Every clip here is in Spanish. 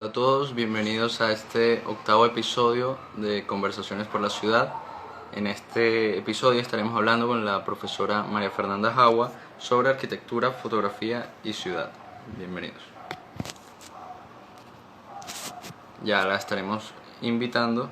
Hola a todos, bienvenidos a este octavo episodio de Conversaciones por la Ciudad. En este episodio estaremos hablando con la profesora María Fernanda Jagua sobre arquitectura, fotografía y ciudad. Bienvenidos. Ya la estaremos invitando.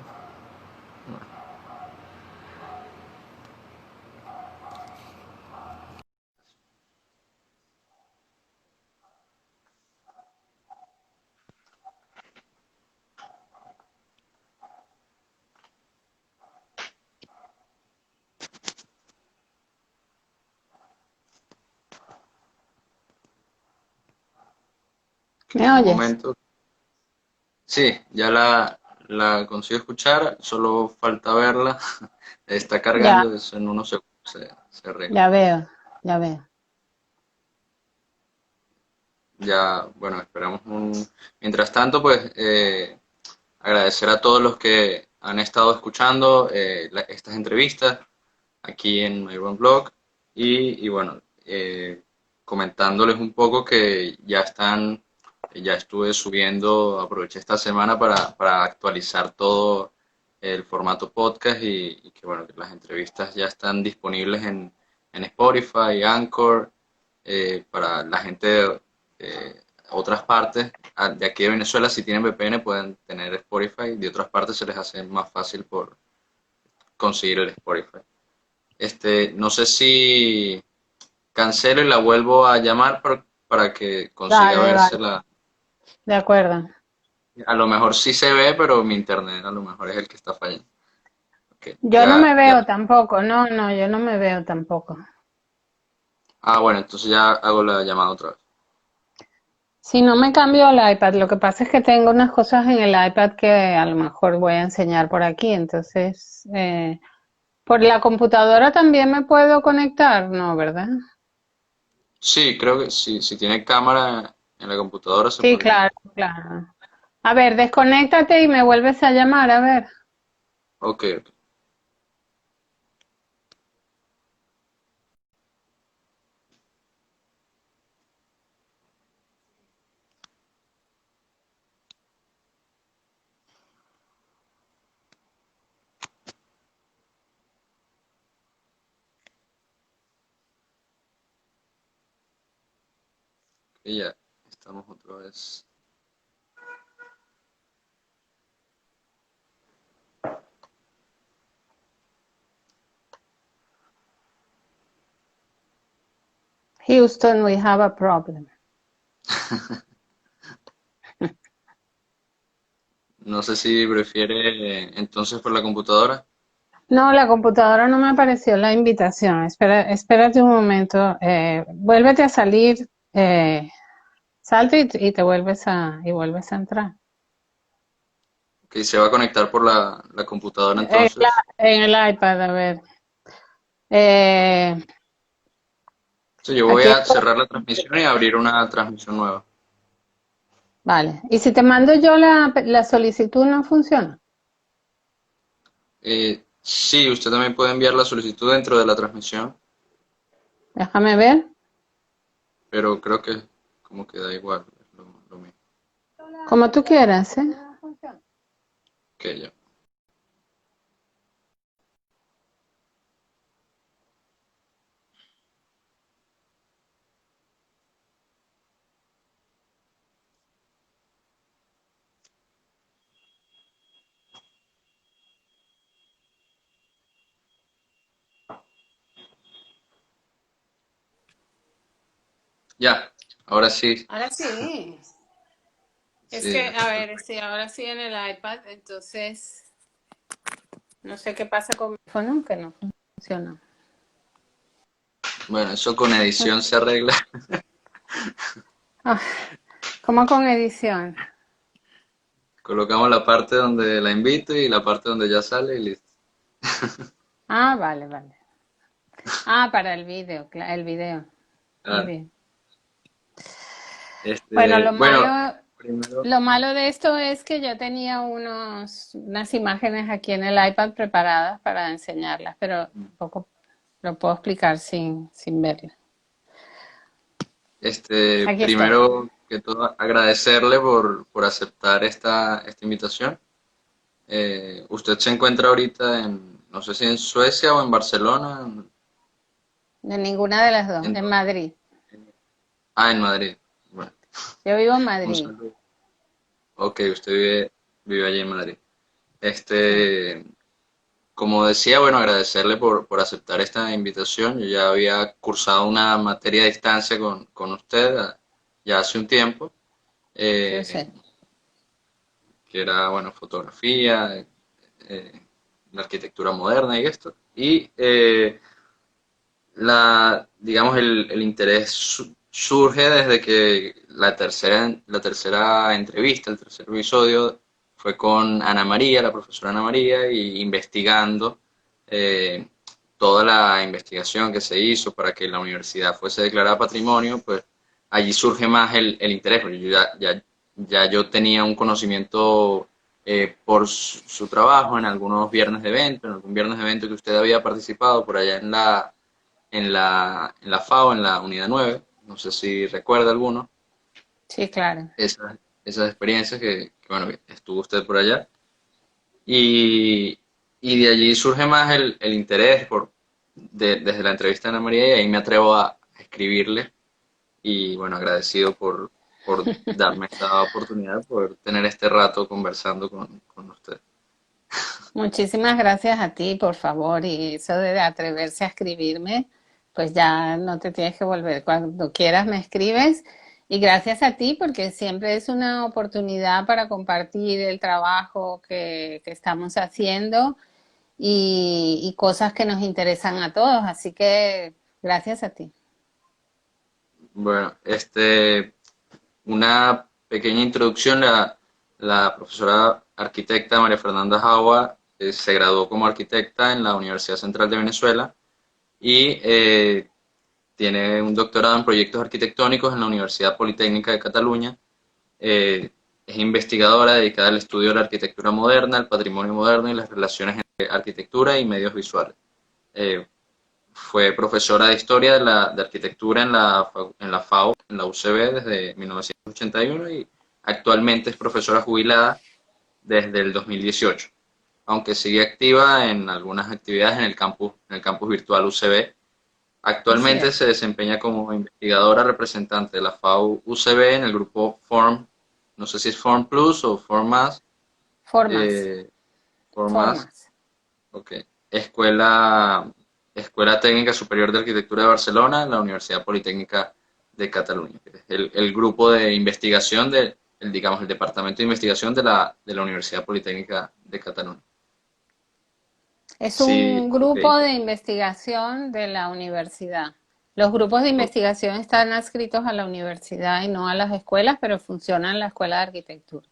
¿Me Un oyes? momento. Sí, ya la consigo escuchar, solo falta verla. Está Ya, cargando, eso en unos segundos se arregla. ya veo, ya veo. Ya, bueno, esperamos un... Mientras tanto, pues agradecer a todos los que han estado escuchando estas entrevistas aquí en Myron Blog y bueno, comentándoles un poco que ya estuve subiendo, aproveché esta semana para actualizar todo el formato podcast y que bueno, que las entrevistas ya están disponibles en Spotify, Anchor, para la gente de otras partes. De aquí de Venezuela, si tienen VPN, pueden tener Spotify. De otras partes se les hace más fácil por conseguir el Spotify. No sé si cancelo y la vuelvo a llamar para que consiga Vale, vale, vérsela. de acuerdo. A lo mejor sí se ve, pero mi internet a lo mejor es el que está fallando. Ok, Yo no ya, me ya. veo tampoco, no, yo no me veo tampoco. Ah, bueno, entonces ya hago la llamada otra vez. Si no me cambio el iPad, lo que pasa es que tengo unas cosas en el iPad que a lo mejor voy a enseñar por aquí, entonces, por la computadora también me puedo conectar, ¿no, verdad? Sí, creo que sí, si tiene cámara en la computadora se Sí, podría. claro, claro. A ver, desconéctate y me vuelves a llamar, a ver. Ok, ok. Y ya estamos otra vez. Houston, we have a problem. No sé si prefiere entonces por la computadora. No, la computadora no me apareció la invitación. Espérate un momento. Vuélvete a salir. Salte y te vuelves a entrar. Que se va a conectar por la computadora entonces. En el iPad, a ver. Eh, Sí, yo voy aquí. a cerrar la transmisión y abrir una transmisión nueva. Vale. Y si te mando yo la solicitud, no funciona. Sí, usted también puede enviar la solicitud dentro de la transmisión, Déjame ver. pero creo que como que da igual, es lo mismo. Como tú quieras, ¿eh? Que ya. Ya, ahora sí. Ahora sí. Es Sí, que, a está ver, perfecto. sí, ahora sí en el iPad, entonces no sé qué pasa con mi teléfono, que no funciona. Bueno, eso con edición se arregla. Ah, ¿cómo con edición? Colocamos la parte donde la invito y la parte donde ya sale y listo. Ah, vale, vale. Ah, para el video, el video. Muy Claro. bien. Bueno, Bueno, primero. lo malo de esto es que yo tenía unas imágenes aquí en el iPad preparadas para enseñarlas, pero tampoco lo puedo explicar sin verlas. Aquí estoy. Primero que todo agradecerle por aceptar esta invitación. Usted se encuentra ahorita no sé si en Suecia o en Barcelona, De ninguna de las dos, en, en Madrid. en Madrid. Bueno, Yo vivo en un Madrid, saludo. Ok, usted vive allí en Madrid. sí. Este, como decía, bueno, agradecerle por aceptar esta invitación. Yo ya había cursado una materia a distancia con usted ya hace un tiempo, Yo eh, sé. que era, bueno, fotografía, eh, la arquitectura moderna y esto. Y digamos, el interés surge desde que la tercera entrevista, el tercer episodio, fue con Ana María, la profesora Ana María, y investigando eh, toda la investigación que se hizo para que la universidad fuese declarada patrimonio, pues allí surge más el interés, porque ya yo tenía un conocimiento por su trabajo en algunos viernes de evento, en algún viernes de evento que usted había participado por allá en la FAO, en la unidad 9, no sé si recuerda alguno, Sí, claro. esas experiencias bueno, que estuvo usted por allá. Y, y de allí surge más el interés desde la entrevista de Ana María y ahí me atrevo a escribirle y bueno, agradecido por darme esta oportunidad, por tener este rato conversando con usted. Muchísimas gracias a ti, por favor, y eso de atreverse a escribirme, pues ya no te tienes que volver. Cuando quieras me escribes. Y gracias a ti, porque siempre es una oportunidad para compartir el trabajo que estamos haciendo y cosas que nos interesan a todos. Así que gracias a ti. Bueno, una pequeña introducción. La profesora arquitecta María Fernanda Jauba se graduó como arquitecta en la Universidad Central de Venezuela y tiene un doctorado en proyectos arquitectónicos en la Universidad Politécnica de Cataluña. Es investigadora dedicada al estudio de la arquitectura moderna, el patrimonio moderno y las relaciones entre arquitectura y medios visuales. Eh, Fue profesora de historia de arquitectura en la FAO, en la UCB, desde 1981 y actualmente es profesora jubilada desde el 2018, aunque sigue activa en algunas actividades en el campus virtual UCB. Así Actualmente es. se desempeña como investigadora representante de la FAO UCB en el grupo FORM, no sé si es FORM Plus o FORM Más, Formas, eh, FORM Más, formas. ok. Escuela, Escuela Técnica Superior de Arquitectura de Barcelona, en la Universidad Politécnica de Cataluña, que es el grupo de investigación digamos, el departamento de investigación de la Universidad Politécnica de Cataluña. Es Sí, un ok. grupo de investigación de la universidad. Los grupos de Ok. investigación están adscritos a la universidad y no a las escuelas, pero funcionan en la escuela de arquitectura.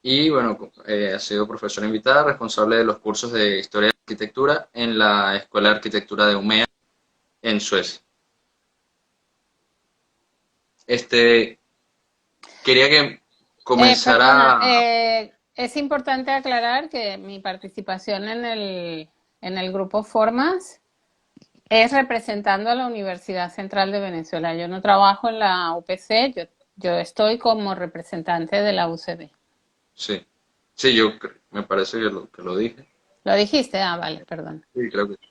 Y bueno, ha sido profesora invitada, responsable de los cursos de Historia de Arquitectura en la Escuela de Arquitectura de Umea en Suecia. Este, Quería que Perdona, comenzara. es importante aclarar que mi participación en el grupo Formas es representando a la Universidad Central de Venezuela. Yo no trabajo en la UPC, yo estoy como representante de la UCB. Sí, sí, me parece que lo dije. ¿Lo dijiste? Ah, vale, perdón. Sí, creo que sí.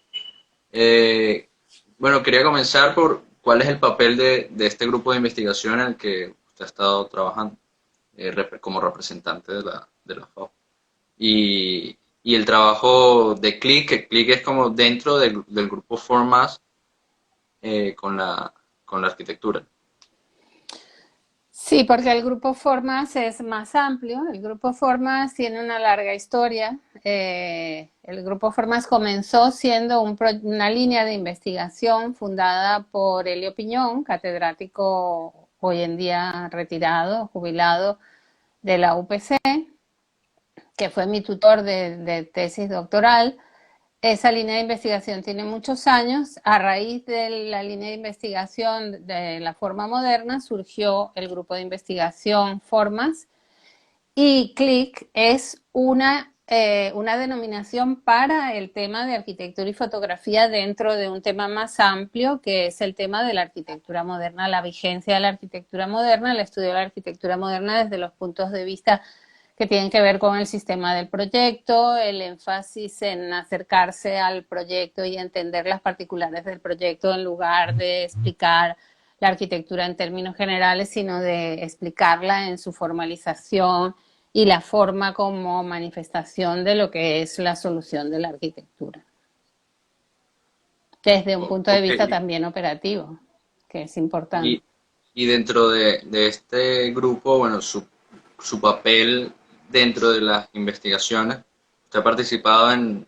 Eh, bueno, quería comenzar por cuál es el papel de este grupo de investigación en el que usted ha estado trabajando como representante de la FAO. Y el trabajo de CLIC, que CLIC es como dentro del grupo Formas con la arquitectura. Sí, porque el grupo Formas es más amplio. El grupo Formas tiene una larga historia. El grupo Formas comenzó siendo una línea de investigación fundada por Elio Piñón, catedrático hoy en día retirado, jubilado de la UPC, que fue mi tutor de tesis doctoral. Esa línea de investigación tiene muchos años. A raíz de la línea de investigación de la forma moderna surgió el grupo de investigación Formas y CLIC es una una denominación para el tema de arquitectura y fotografía dentro de un tema más amplio, que es el tema de la arquitectura moderna, la vigencia de la arquitectura moderna, el estudio de la arquitectura moderna desde los puntos de vista que tienen que ver con el sistema del proyecto, el énfasis en acercarse al proyecto y entender las particulares del proyecto en lugar de explicar la arquitectura en términos generales, sino de explicarla en su formalización y la forma como manifestación de lo que es la solución de la arquitectura. Desde un punto de Ok, vista también operativo, que es importante. y, y dentro de este grupo, bueno, su papel dentro de las investigaciones, usted ha participado en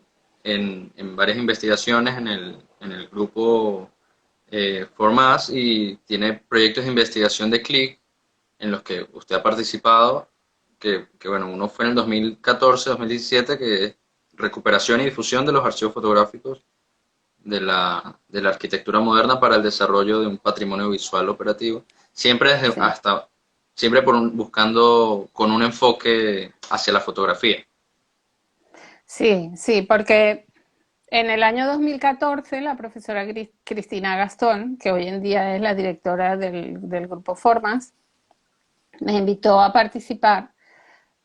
varias investigaciones en el grupo Formas y tiene proyectos de investigación de CLIC en los que usted ha participado, bueno, uno fue en el 2014-2017, que es recuperación y difusión de los archivos fotográficos de la arquitectura moderna para el desarrollo de un patrimonio visual operativo, siempre Sí. siempre buscando con un enfoque hacia la fotografía. Sí, sí, porque en el año 2014 la profesora Cristina Gastón, que hoy en día es la directora del grupo Formas, me invitó a participar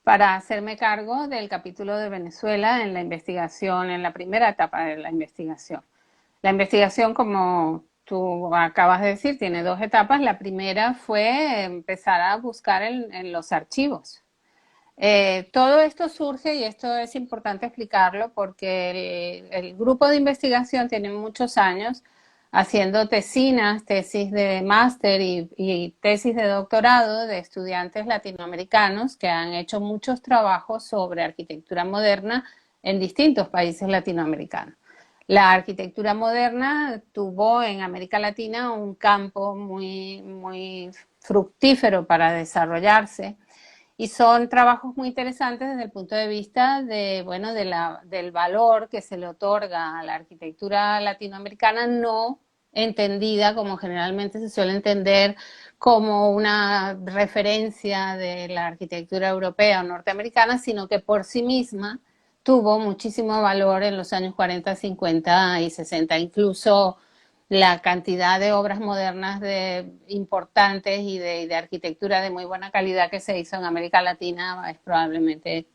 para hacerme cargo del capítulo de Venezuela en la investigación, en la primera etapa de la investigación. La investigación, como tú acabas de decir, tiene dos etapas. La primera fue empezar a buscar en los archivos. Todo esto surge, y esto es importante explicarlo, porque el grupo de investigación tiene muchos años haciendo tesinas, tesis de máster y tesis de doctorado de estudiantes latinoamericanos que han hecho muchos trabajos sobre arquitectura moderna en distintos países latinoamericanos. La arquitectura moderna tuvo en América Latina un campo muy, muy fructífero para desarrollarse, y son trabajos muy interesantes desde el punto de vista de, bueno, del valor que se le otorga a la arquitectura latinoamericana, no entendida como generalmente se suele entender como una referencia de la arquitectura europea o norteamericana, sino que por sí misma tuvo muchísimo valor en los años 40, 50 y 60. Incluso la cantidad de obras modernas importantes y de arquitectura de muy buena calidad que se hizo en América Latina es probablemente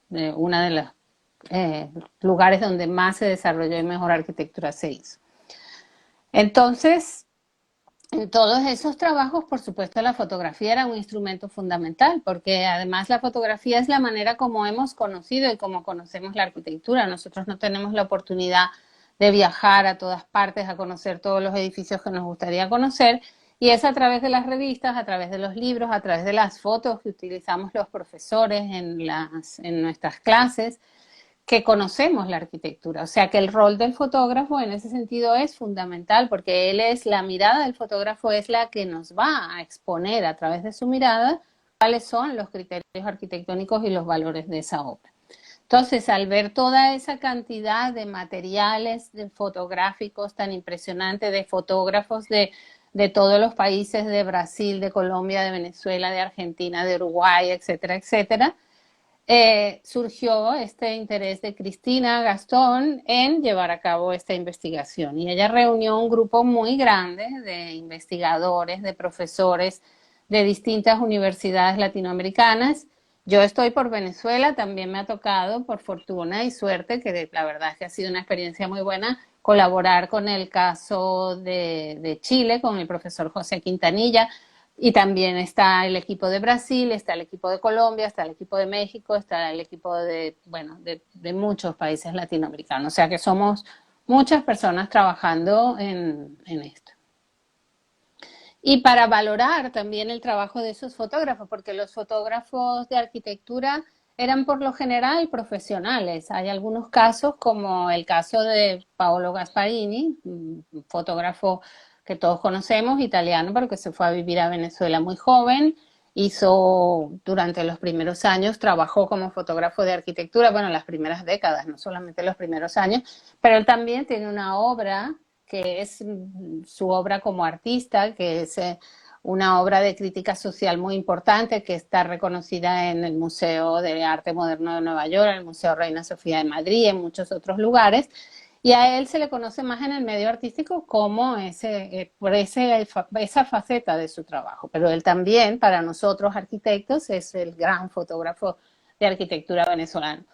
una de los lugares donde más se desarrolló y mejor arquitectura se hizo. Entonces, en todos esos trabajos, por supuesto, la fotografía era un instrumento fundamental, porque además la fotografía es la manera como hemos conocido y como conocemos la arquitectura. Nosotros no tenemos la oportunidad de viajar a todas partes, a conocer todos los edificios que nos gustaría conocer, y es a través de las revistas, a través de los libros, a través de las fotos que utilizamos los profesores en nuestras clases, que conocemos la arquitectura. O sea que el rol del fotógrafo en ese sentido es fundamental, porque él es, la mirada del fotógrafo es la que nos va a exponer a través de su mirada cuáles son los criterios arquitectónicos y los valores de esa obra. Entonces, al ver toda esa cantidad de materiales de fotográficos tan impresionante, de fotógrafos de todos los países, de Brasil, de Colombia, de Venezuela, de Argentina, de Uruguay, etcétera, etcétera, surgió este interés de Cristina Gastón en llevar a cabo esta investigación. Y ella reunió un grupo muy grande de investigadores, de profesores de distintas universidades latinoamericanas. Yo estoy por Venezuela, también me ha tocado, por fortuna y suerte, que la verdad es que ha sido una experiencia muy buena, colaborar con el caso de Chile, con el profesor José Quintanilla, y también está el equipo de Brasil, está el equipo de Colombia, está el equipo de México, está el equipo de, bueno, de muchos países latinoamericanos. O sea que somos muchas personas trabajando en esto. Y para valorar también el trabajo de esos fotógrafos, porque los fotógrafos de arquitectura eran por lo general profesionales. Hay algunos casos, como el caso de Paolo Gasparini, un fotógrafo que todos conocemos, italiano, pero que se fue a vivir a Venezuela muy joven. Hizo durante los primeros años, trabajó como fotógrafo de arquitectura, bueno, las primeras décadas, no solamente los primeros años, pero él también tiene una obra que es su obra como artista, que es una obra de crítica social muy importante que está reconocida en el Museo de Arte Moderno de Nueva York, el Museo Reina Sofía de Madrid, en muchos otros lugares. Y a él se le conoce más en el medio artístico como por esa faceta de su trabajo. Pero él también, para nosotros arquitectos, es el gran fotógrafo de arquitectura venezolano.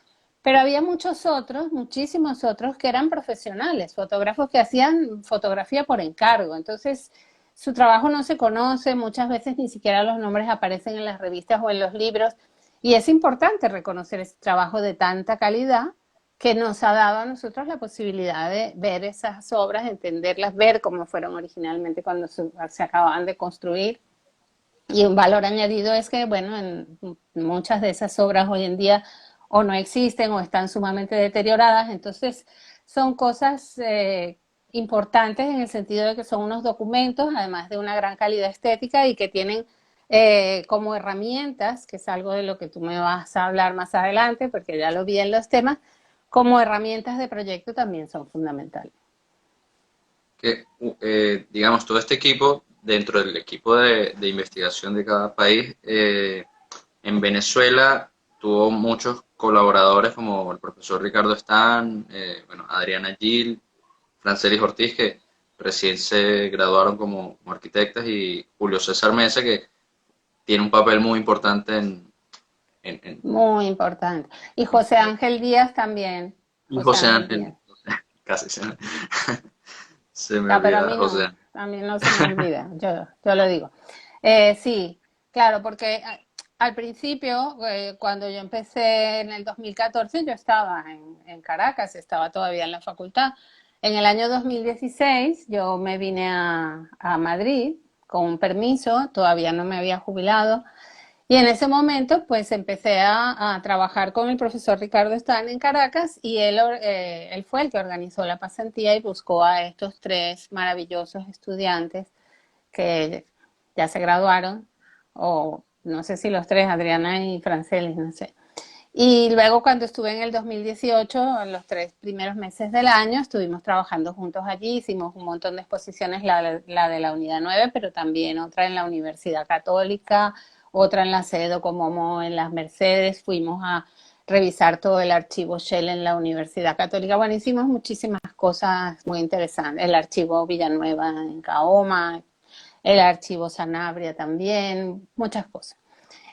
Pero había muchos otros, muchísimos otros, que eran profesionales, fotógrafos que hacían fotografía por encargo. Entonces, su trabajo no se conoce, muchas veces ni siquiera los nombres aparecen en las revistas o en los libros. Y es importante reconocer ese trabajo de tanta calidad que nos ha dado a nosotros la posibilidad de ver esas obras, entenderlas, ver cómo fueron originalmente cuando se acababan de construir. Y un valor añadido es que, bueno, en muchas de esas obras hoy en día o no existen o están sumamente deterioradas, entonces son cosas importantes en el sentido de que son unos documentos, además de una gran calidad estética y que tienen como herramientas, que es algo de lo que tú me vas a hablar más adelante, porque ya lo vi en los temas, como herramientas de proyecto también son fundamentales. Que, digamos, todo este equipo, dentro del equipo de investigación de cada país, en Venezuela tuvo muchos colaboradores como el profesor Ricardo Stan, bueno, Adriana Gil, Francelis Ortiz, que recién se graduaron como arquitectas, y Julio César Mesa, que tiene un papel muy importante Muy importante. Y José Ángel Díaz también. y José José Ángel Ángel, Díaz. casi se me No, pero olvida José Ángel. a mí no se me olvida, yo lo digo. Sí, claro, porque al principio, cuando yo empecé en el 2014, yo estaba en Caracas, estaba todavía en la facultad. En el año 2016 yo me vine a Madrid con un permiso, todavía no me había jubilado. Y en ese momento, pues empecé a trabajar con el profesor Ricardo Stan en Caracas y él fue el que organizó la pasantía y buscó a estos tres maravillosos estudiantes que ya se graduaron, o no sé si los tres, Adriana y Francelis, no sé. Y luego cuando estuve en el 2018, en los 3 primeros meses del año, estuvimos trabajando juntos allí, hicimos un montón de exposiciones, la de la Unidad 9, pero también otra en la Universidad Católica, otra en la sede Docomomo en las Mercedes, fuimos a revisar todo el archivo Shell en la Universidad Católica. Bueno, hicimos muchísimas cosas muy interesantes, el archivo Villanueva en Caoma, el archivo Sanabria también, muchas cosas.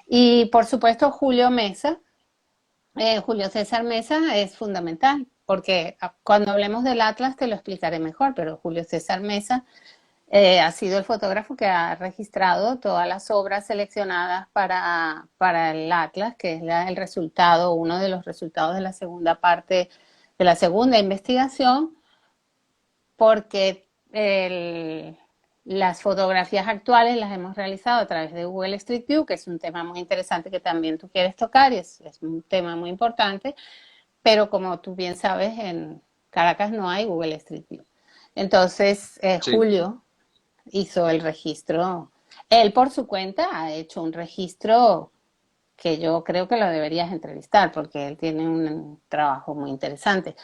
Y por supuesto Julio César Mesa es fundamental, porque cuando hablemos del Atlas te lo explicaré mejor, pero Julio César Mesa ha sido el fotógrafo que ha registrado todas las obras seleccionadas para el Atlas, que es el resultado, uno de los resultados de la segunda parte, de la segunda investigación, porque las fotografías actuales las hemos realizado a través de Google Street View, que es un tema muy interesante que también tú quieres tocar y es un tema muy importante, pero como tú bien sabes, en Caracas no hay Google Street View. Entonces, Sí, Julio hizo el registro. Él por su cuenta ha hecho un registro que yo creo que lo deberías entrevistar porque él tiene un trabajo muy interesante.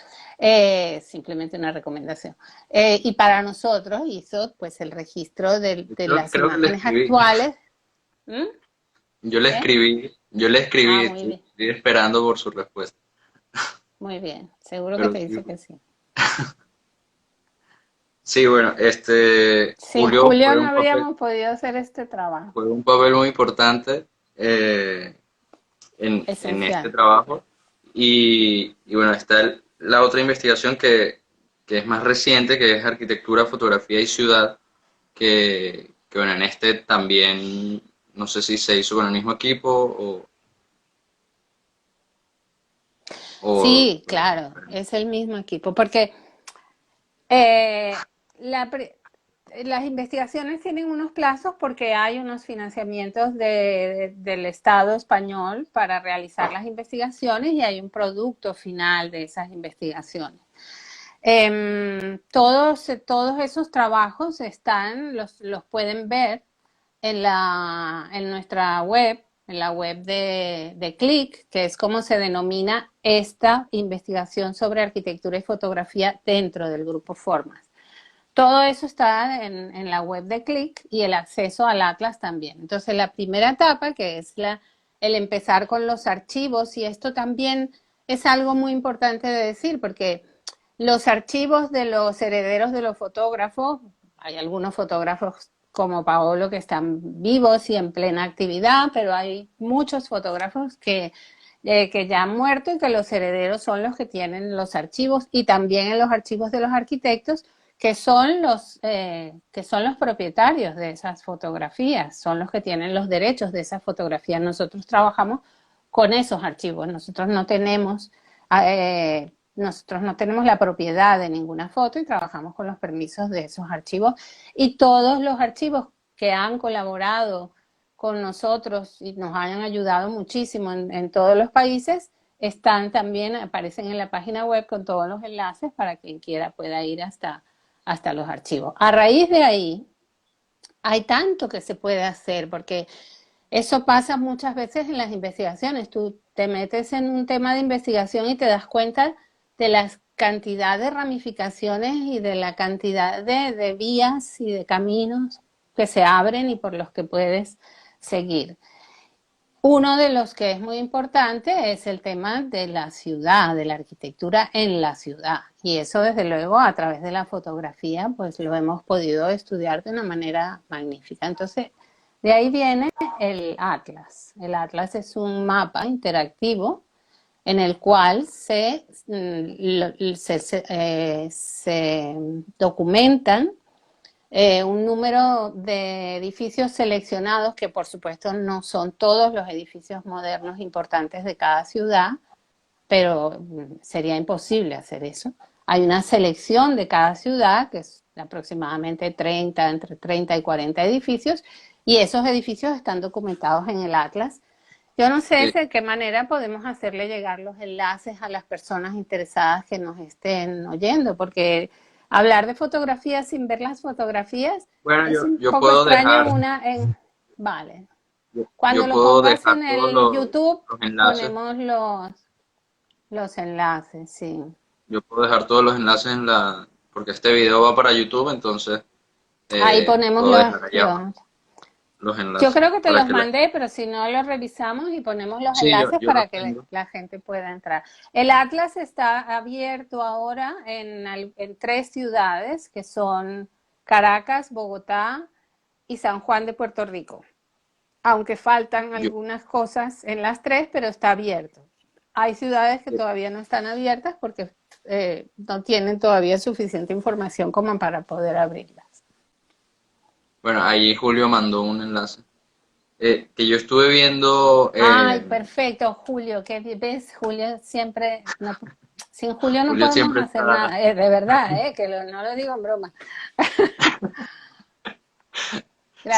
Simplemente una recomendación. Y para nosotros hizo pues el registro de las creo que le imágenes escribí. actuales. ¿Mm? ¿Qué? Yo le escribí, Ah, muy bien, estoy esperando por su respuesta. muy bien. Seguro que Pero te sí, dice que sí. sí, bueno, Sin Julio Julio no habríamos podido hacer este trabajo. juega un papel muy importante en este Esencial. trabajo. Y bueno, está la otra investigación que es más reciente, que es arquitectura, fotografía y ciudad, que bueno, en este también, no sé si se hizo con el mismo equipo o Sí, claro, es el mismo equipo, porque eh, la las investigaciones tienen unos plazos porque hay unos financiamientos del Estado español para realizar las investigaciones y hay un producto final de esas investigaciones. Todos esos trabajos los pueden ver en nuestra web, en la web de CLIC, que es como se denomina esta investigación sobre arquitectura y fotografía dentro del grupo Formas. todo eso está en la web de Click y el acceso al Atlas también. Entonces, la primera etapa, que es el empezar con los archivos, y esto también es algo muy importante de decir, porque los archivos de los herederos de los fotógrafos, hay algunos fotógrafos como Paolo que están vivos y en plena actividad, pero hay muchos fotógrafos que ya han muerto y que los herederos son los que tienen los archivos, y también en los archivos de los arquitectos que son los propietarios de esas fotografías, son los que tienen los derechos de esas fotografías. Nosotros trabajamos con esos archivos, nosotros no tenemos la propiedad de ninguna foto y trabajamos con los permisos de esos archivos, y todos los archivos que han colaborado con nosotros y nos hayan ayudado muchísimo en todos los países están también, aparecen en la página web con todos los enlaces para quien quiera pueda ir hasta los archivos. A raíz de ahí, hay tanto que se puede hacer, porque eso pasa muchas veces en las investigaciones. Tú te metes en un tema de investigación y te das cuenta de la cantidad de ramificaciones y de la cantidad de vías y de caminos que se abren y por los que puedes seguir. Uno de los que es muy importante es el tema de la ciudad, de la arquitectura en la ciudad. Y eso, desde luego, a través de la fotografía, pues lo hemos podido estudiar de una manera magnífica. Entonces, de ahí viene el Atlas. El Atlas es un mapa interactivo en el cual se documentan un número de edificios seleccionados, que por supuesto no son todos los edificios modernos importantes de cada ciudad, pero sería imposible hacer eso. Hay una selección de cada ciudad, que es aproximadamente entre 30 y 40 edificios, y esos edificios están documentados en el Atlas. Yo no sé de qué manera podemos hacerle llegar los enlaces a las personas interesadas que nos estén oyendo, porque hablar de fotografías sin ver las fotografías Bueno, es un yo poco puedo extraño dejar, vale. yo, Cuando yo lo puedo pongas dejar en todos el YouTube, los enlaces. ponemos los enlaces, sí. Yo puedo dejar todos los enlaces porque este video va para YouTube, entonces Ahí ponemos puedo dejar allá los los Yo enlaces creo que te para los que la... mandé, pero si no los revisamos y ponemos los Sí, enlaces yo para los que tengo. la gente pueda entrar. El Atlas está abierto ahora en 3 ciudades, que son Caracas, Bogotá y San Juan de Puerto Rico. Aunque faltan Yo, algunas cosas en las 3, pero está abierto. Hay ciudades que todavía no están abiertas porque no tienen todavía suficiente información como para poder abrirlas. bueno, ahí Julio mandó un enlace. Que yo estuve viendo, Ay, perfecto, Julio, ¿qué ves? Julio siempre, no, sin Julio no Julio podemos siempre hacer está, nada, de verdad, no lo digo en broma.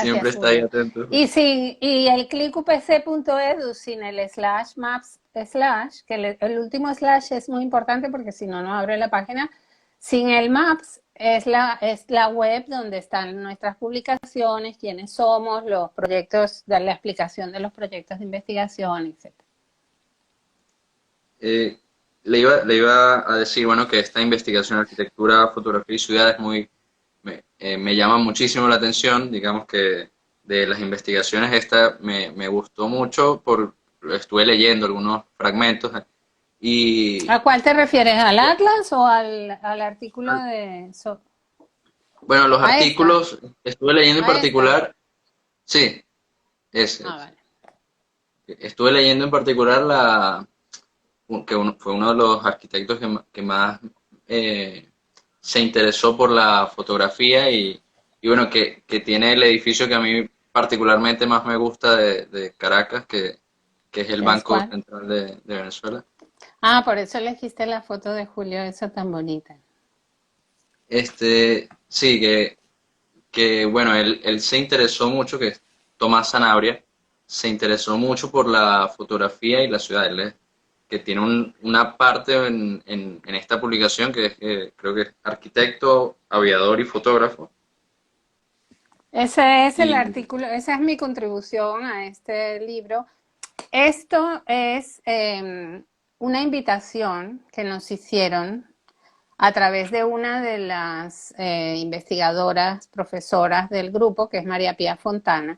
siempre Gracias, está ahí Julio. atento. Y el clicupc.edu sin el slash maps slash, que el último slash es muy importante porque si no, no abre la página. Sin el maps es la web donde están nuestras publicaciones, quiénes somos, los proyectos, la explicación de los proyectos de investigación, etc. Eh, le iba a decir, bueno, que esta investigación, arquitectura, fotografía y ciudad es me llama muchísimo la atención. Digamos que de las investigaciones esta me gustó mucho, estuve leyendo algunos fragmentos y, ¿A cuál te refieres? ¿Al Atlas o al artículo bueno, los a esta? artículos que estuve leyendo en ¿A esta? particular, sí, ese. Ah, vale. Estuve leyendo en particular fue uno de los arquitectos que más eh, se interesó por la fotografía y bueno, que tiene el edificio que a mí particularmente más me gusta de Caracas, que es el ¿Qué es Banco cuál? Central de Venezuela. Ah, por eso elegiste la foto de Julio, esa tan bonita. Sí, que bueno, él se interesó mucho, que es Tomás Sanabria, se interesó mucho por la fotografía y la ciudad. Que tiene una parte en esta publicación que es, creo que es arquitecto, aviador y fotógrafo. Ese es el Y artículo, esa es mi contribución a este libro. Esto es una invitación que nos hicieron a través de una de las investigadoras, profesoras del grupo, que es María Pía Fontana.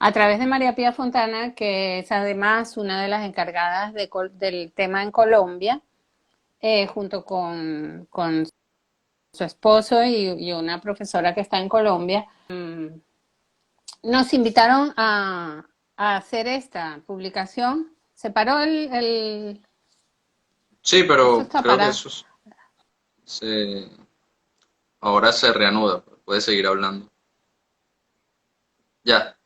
A través de María Pía Fontana, que es además una de las encargadas del tema en Colombia, junto con su esposo y una profesora que está en Colombia, nos invitaron a hacer esta publicación. Se paró Sí, eso pero está creo que parado. eso ahora se reanuda. Puede seguir hablando. Ya.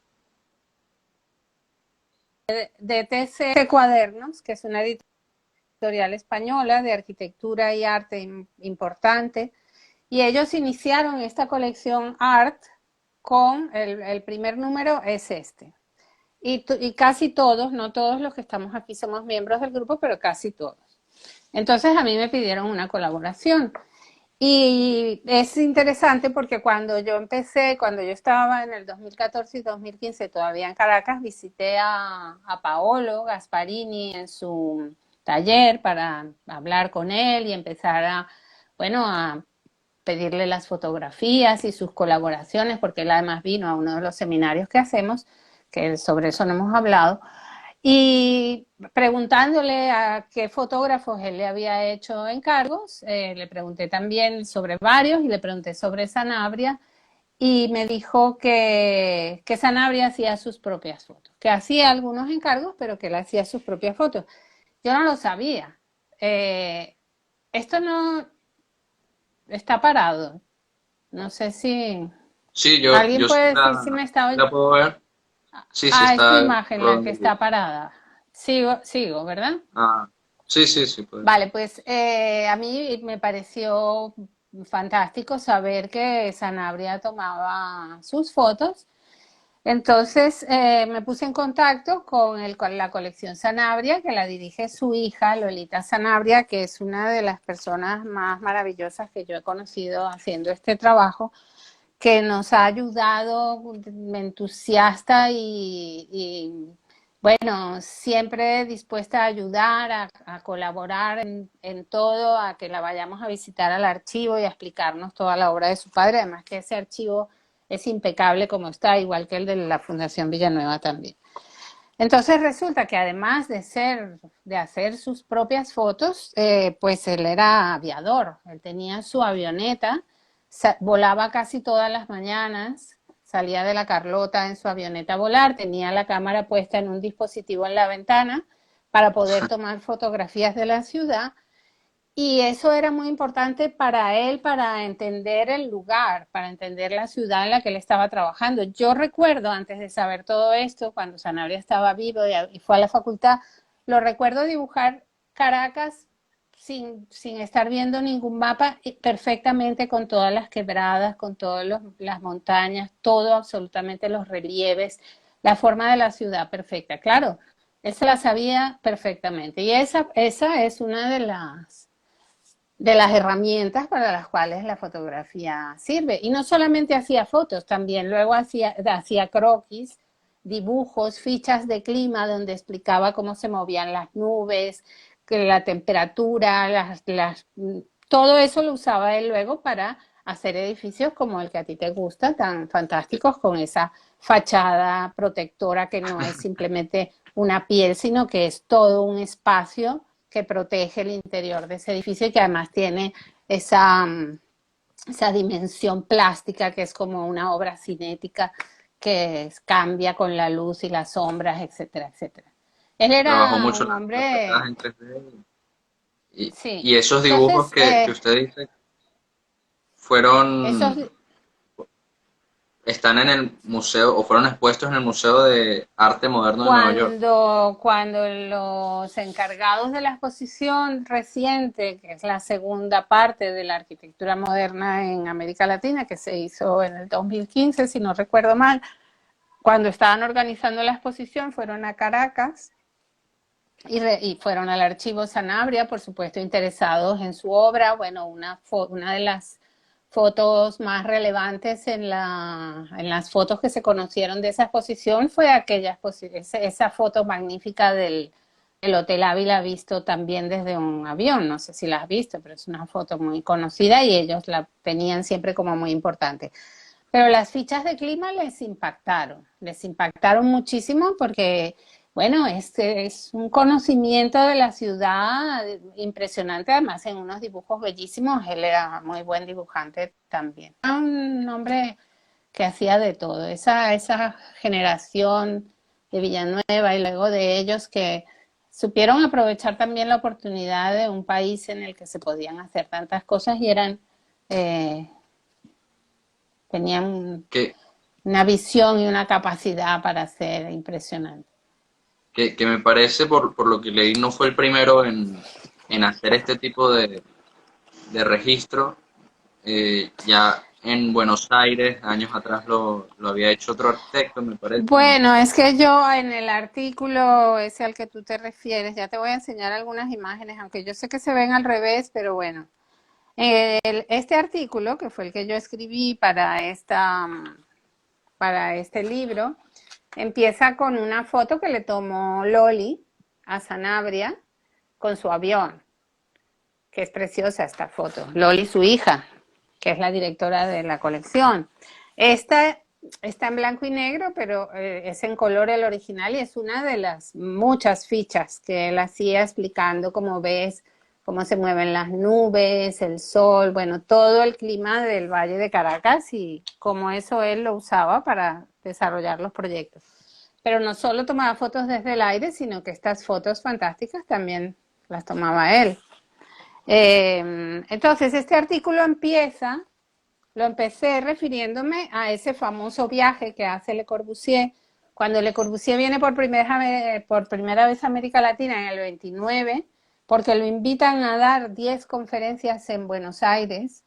De TC Cuadernos, que es una editorial española de arquitectura y arte importante, y ellos iniciaron esta colección Art con el primer número es este. Y casi todos, no todos los que estamos aquí somos miembros del grupo, pero casi todos. Entonces a mí me pidieron una colaboración. Y es interesante porque cuando yo empecé, cuando yo estaba en el 2014 y 2015 todavía en Caracas, visité a Paolo Gasparini en su taller para hablar con él y empezar bueno, a pedirle las fotografías y sus colaboraciones, porque él además vino a uno de los seminarios que hacemos, que sobre eso no hemos hablado, y preguntándole a qué fotógrafos él le había hecho encargos, le pregunté también sobre varios y le pregunté sobre Sanabria y me dijo que Sanabria hacía sus propias fotos, que hacía algunos encargos, pero que él hacía sus propias fotos. Yo no lo sabía. Esto no está parado. No sé si Sí, alguien yo sí puede decir si me está la oyendo. puedo ver. Sí, sí Ah, es tu está imagen la que rodando el está video. parada. Sigo, ¿verdad? Ah, sí, sí, sí, puede. Vale, pues a mí me pareció fantástico saber que Sanabria tomaba sus fotos. Entonces me puse en contacto con la colección Sanabria, que la dirige su hija, Lolita Sanabria, que es una de las personas más maravillosas que yo he conocido haciendo este trabajo, que nos ha ayudado, entusiasta bueno, siempre dispuesta a ayudar, a colaborar en todo, a que la vayamos a visitar al archivo y a explicarnos toda la obra de su padre, además que ese archivo es impecable como está, igual que el de la Fundación Villanueva también. Entonces resulta que además de hacer sus propias fotos, pues él era aviador, él tenía su avioneta, volaba casi todas las mañanas, salía de la Carlota en su avioneta a volar, tenía la cámara puesta en un dispositivo en la ventana para poder tomar fotografías de la ciudad y eso era muy importante para él, para entender el lugar, para entender la ciudad en la que él estaba trabajando. Yo recuerdo, antes de saber todo esto, cuando Sanabria estaba vivo y fue a la facultad, lo recuerdo dibujar Caracas sin estar viendo ningún mapa, perfectamente con todas las quebradas, con todas las montañas, todo, absolutamente los relieves, la forma de la ciudad perfecta. Claro, él se la sabía perfectamente. Y esa es una de las herramientas para las cuales la fotografía sirve. Y no solamente hacía fotos, también luego hacía croquis, dibujos, fichas de clima donde explicaba cómo se movían las nubes, que la temperatura, todo eso lo usaba él luego para hacer edificios como el que a ti te gusta, tan fantásticos, con esa fachada protectora que no es simplemente una piel, sino que es todo un espacio que protege el interior de ese edificio y que además tiene esa, esa dimensión plástica que es como una obra cinética que cambia con la luz y las sombras, etcétera, etcétera. Él Trabajó era mucho un las fachadas hombre, en 3D sí. y esos dibujos Entonces, que usted dice fueron, esos, están en el museo o fueron expuestos en el Museo de Arte Moderno de Nueva York. cuando los encargados de la exposición reciente, que es la segunda parte de la arquitectura moderna en América Latina, que se hizo en el 2015, si no recuerdo mal, cuando estaban organizando la exposición fueron a Caracas y fueron al archivo Sanabria, por supuesto, interesados en su obra. Bueno, una de las fotos más relevantes en las fotos que se conocieron de esa exposición fue esa foto magnífica el Hotel Ávila visto también desde un avión. No sé si la has visto, pero es una foto muy conocida y ellos la tenían siempre como muy importante. Pero las fichas de clima les impactaron muchísimo porque, bueno, es un conocimiento de la ciudad impresionante, además en unos dibujos bellísimos. Él era muy buen dibujante también. Era un hombre que hacía de todo. Esa generación de Villanueva y luego de ellos que supieron aprovechar también la oportunidad de un país en el que se podían hacer tantas cosas y eh, tenían Que, una visión y una capacidad para hacer impresionante. que me parece, por lo que leí, no fue el primero en hacer este tipo de registro. Ya en Buenos Aires, años atrás, lo había hecho otro arquitecto, me parece, ¿no? Bueno, es que yo en el artículo ese al que tú te refieres, ya te voy a enseñar algunas imágenes, aunque yo sé que se ven al revés, pero bueno. Este artículo, que fue el que yo escribí para este libro, empieza con una foto que le tomó Loli a Sanabria con su avión, que es preciosa esta foto. Loli, su hija, que es la directora de la colección. Esta está en blanco y negro, pero es en color el original y es una de las muchas fichas que él hacía explicando, como ves, cómo se mueven las nubes, el sol, bueno, todo el clima del Valle de Caracas y cómo eso él lo usaba para desarrollar los proyectos. Pero no solo tomaba fotos desde el aire, sino que estas fotos fantásticas también las tomaba él. Entonces, este artículo lo empecé refiriéndome a ese famoso viaje que hace Le Corbusier. Cuando Le Corbusier viene por primera vez a América Latina en el 29, porque lo invitan a dar 10 conferencias en Buenos Aires,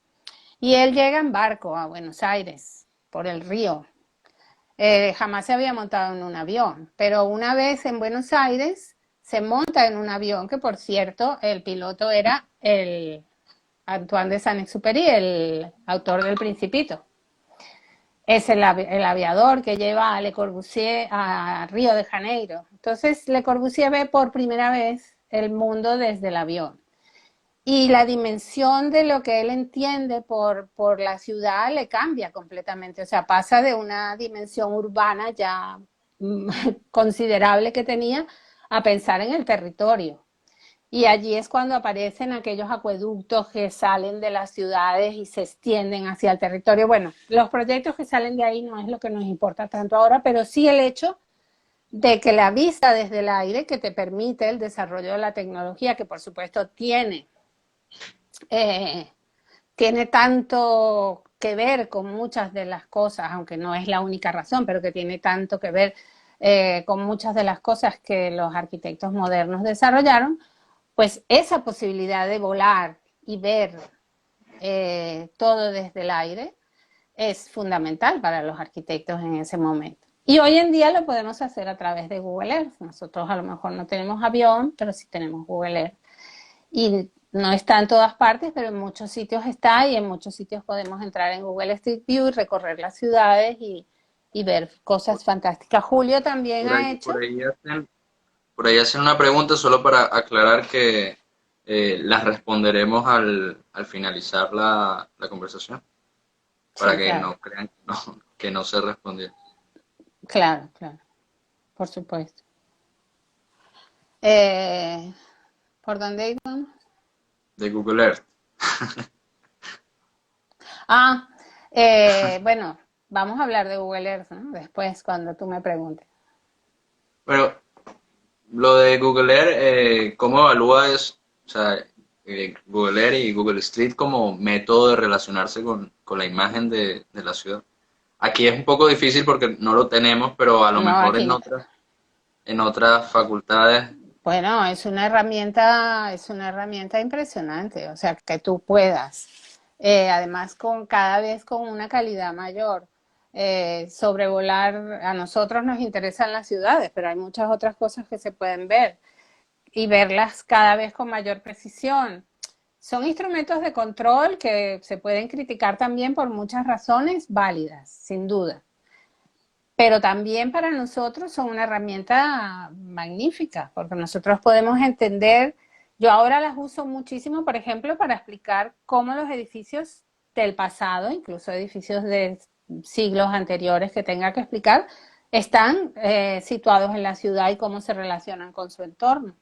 y él llega en barco a Buenos Aires, por el río. Jamás se había montado en un avión, pero una vez en Buenos Aires se monta en un avión, que por cierto, el piloto era el Antoine de Saint-Exupéry, el autor del Principito. Es el aviador que lleva a Le Corbusier a Río de Janeiro. Entonces, Le Corbusier ve por primera vez el mundo desde el avión. Y la dimensión de lo que él entiende por la ciudad le cambia completamente. O sea, pasa de una dimensión urbana ya considerable que tenía a pensar en el territorio. Y allí es cuando aparecen aquellos acueductos que salen de las ciudades y se extienden hacia el territorio. Bueno, los proyectos que salen de ahí no es lo que nos importa tanto ahora, pero sí el hecho de que la vista desde el aire que te permite el desarrollo de la tecnología, que por supuesto eh, tiene tanto que ver con muchas de las cosas, aunque no es la única razón, pero que tiene tanto que ver con muchas de las cosas que los arquitectos modernos desarrollaron, pues esa posibilidad de volar y ver todo desde el aire es fundamental para los arquitectos en ese momento. Y hoy en día lo podemos hacer a través de Google Earth. Nosotros a lo mejor no tenemos avión, pero sí tenemos Google Earth. Y no está en todas partes, pero en muchos sitios está y en muchos sitios podemos entrar en Google Street View y recorrer las ciudades y ver cosas fantásticas. Julio también Por ahí, ha hecho. por ahí hacen una pregunta solo para aclarar que las responderemos al finalizar la conversación, para Sí, que claro, no crean que no se respondió. claro, claro, por supuesto. Eh, ¿Por dónde íbamos? De Google Earth. Ah, bueno, vamos a hablar de Google Earth, ¿no? Después, cuando tú me preguntes. Bueno, lo de Google Earth, ¿cómo evalúas, o sea, Google Earth y Google Street como método de relacionarse con la imagen de la ciudad? Aquí es un poco difícil porque no lo tenemos, pero a lo No, mejor aquí no. en otras facultades. Bueno, es una herramienta impresionante, o sea, que tú puedas, además con cada vez con una calidad mayor, sobrevolar, a nosotros nos interesan las ciudades, pero hay muchas otras cosas que se pueden ver y verlas cada vez con mayor precisión. Son instrumentos de control que se pueden criticar también por muchas razones válidas, sin duda. pero también para nosotros son una herramienta magnífica, porque nosotros podemos entender, yo ahora las uso muchísimo, por ejemplo, para explicar cómo los edificios del pasado, incluso edificios de siglos anteriores que tenga que explicar, están situados en la ciudad y cómo se relacionan con su entorno.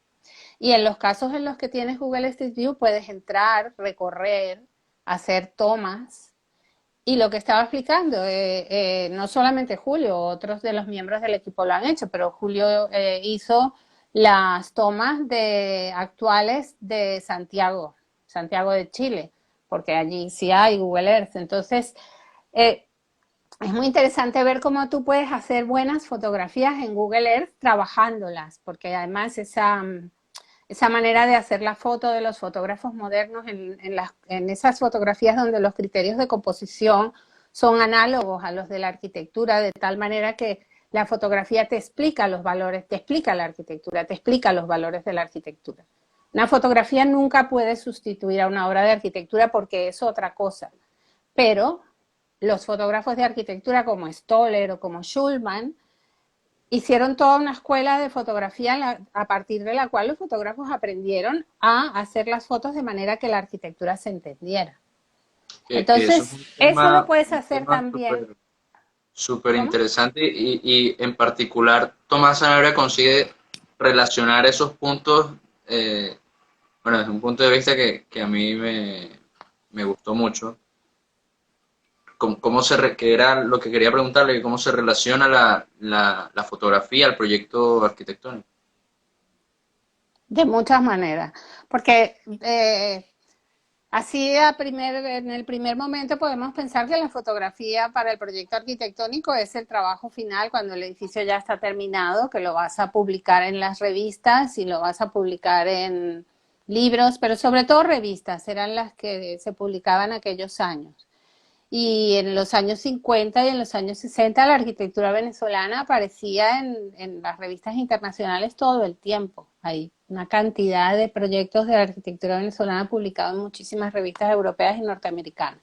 Y en los casos en los que tienes Google Street View puedes entrar, recorrer, hacer tomas. Y lo que estaba explicando, no solamente Julio, otros de los miembros del equipo lo han hecho, pero Julio hizo las tomas actuales de Santiago, Santiago de Chile, porque allí sí hay Google Earth. Entonces, eh, es muy interesante ver cómo tú puedes hacer buenas fotografías en Google Earth trabajándolas, porque además esa manera de hacer la foto de los fotógrafos modernos en esas fotografías donde los criterios de composición son análogos a los de la arquitectura, de tal manera que la fotografía te explica los valores, te explica la arquitectura, te explica los valores de la arquitectura. Una fotografía nunca puede sustituir a una obra de arquitectura porque es otra cosa, pero los fotógrafos de arquitectura como Stoller o como Schulman hicieron toda una escuela de fotografía a partir de la cual los fotógrafos aprendieron a hacer las fotos de manera que la arquitectura se entendiera. Que eso es Entonces, eso lo puedes un hacer tema también. súper ¿Cómo? interesante y en particular Tomás Sanabria consigue relacionar esos puntos, bueno, desde un punto de vista que a mí me gustó mucho, que era lo que quería preguntarle, cómo se relaciona la fotografía al proyecto arquitectónico. De muchas maneras. Porque así en el primer momento podemos pensar que la fotografía para el proyecto arquitectónico es el trabajo final cuando el edificio ya está terminado, que lo vas a publicar en las revistas y lo vas a publicar en libros, pero sobre todo revistas, eran las que se publicaban aquellos años. Y en los años 50 y en los años 60 la arquitectura venezolana aparecía en las revistas internacionales todo el tiempo. Hay una cantidad de proyectos de la arquitectura venezolana publicados en muchísimas revistas europeas y norteamericanas.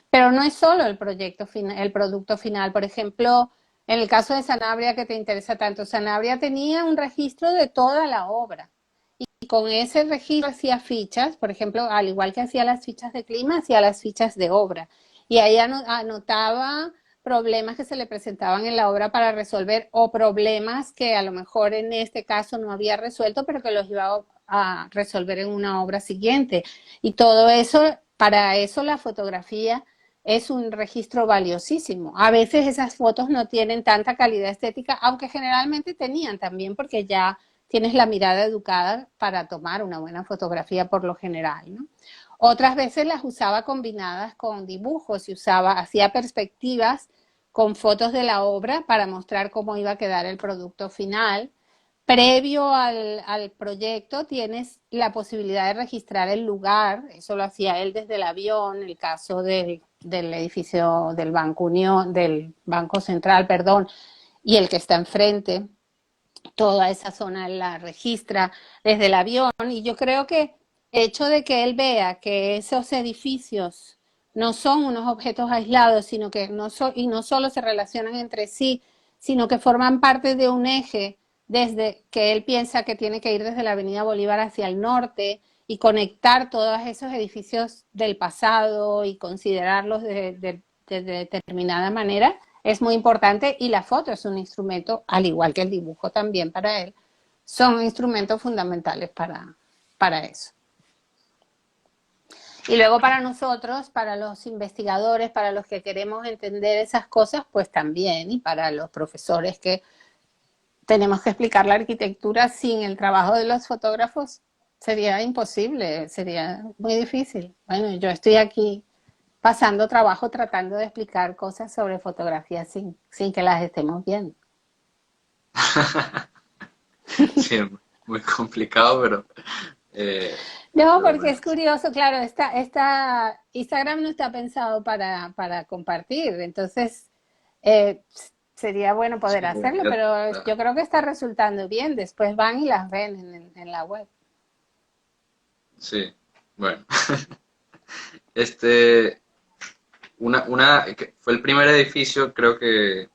Pero no es solo el proyecto final, el producto final. Por ejemplo, en el caso de Sanabria que te interesa tanto, Sanabria tenía un registro de toda la obra. Y con ese registro hacía fichas, por ejemplo, al igual que hacía las fichas de clima, hacía las fichas de obra. Y ahí anotaba problemas que se le presentaban en la obra para resolver o problemas que a lo mejor en este caso no había resuelto, pero que los iba a resolver en una obra siguiente. Y todo eso, para eso la fotografía es un registro valiosísimo. A veces esas fotos no tienen tanta calidad estética, aunque generalmente tenían también, porque ya tienes la mirada educada para tomar una buena fotografía por lo general, ¿no? Otras veces las usaba combinadas con dibujos y hacía perspectivas con fotos de la obra para mostrar cómo iba a quedar el producto final. Previo al proyecto tienes la posibilidad de registrar el lugar, eso lo hacía él desde el avión, el caso del edificio del Banco Unión, del Banco Central, perdón, y el que está enfrente, toda esa zona la registra desde el avión y yo creo que el hecho de que él vea que esos edificios no son unos objetos aislados, sino que y no solo se relacionan entre sí, sino que forman parte de un eje desde que él piensa que tiene que ir desde la Avenida Bolívar hacia el norte y conectar todos esos edificios del pasado y considerarlos de determinada manera, es muy importante y la foto es un instrumento, al igual que el dibujo también para él, son instrumentos fundamentales para eso. Y luego para nosotros, para los investigadores, para los que queremos entender esas cosas, pues también, y para los profesores que tenemos que explicar la arquitectura sin el trabajo de los fotógrafos, sería imposible, sería muy difícil. Bueno, yo estoy aquí pasando trabajo tratando de explicar cosas sobre fotografía sin que las estemos viendo. Sí, es muy complicado, No, pero porque bueno, es curioso, claro, esta Instagram no está pensado para compartir, entonces eh, sería bueno sí, poder hacerlo, pero yo creo que está resultando bien, después van y las ven en la web. sí, bueno. Este, que fue el primer edificio, creo que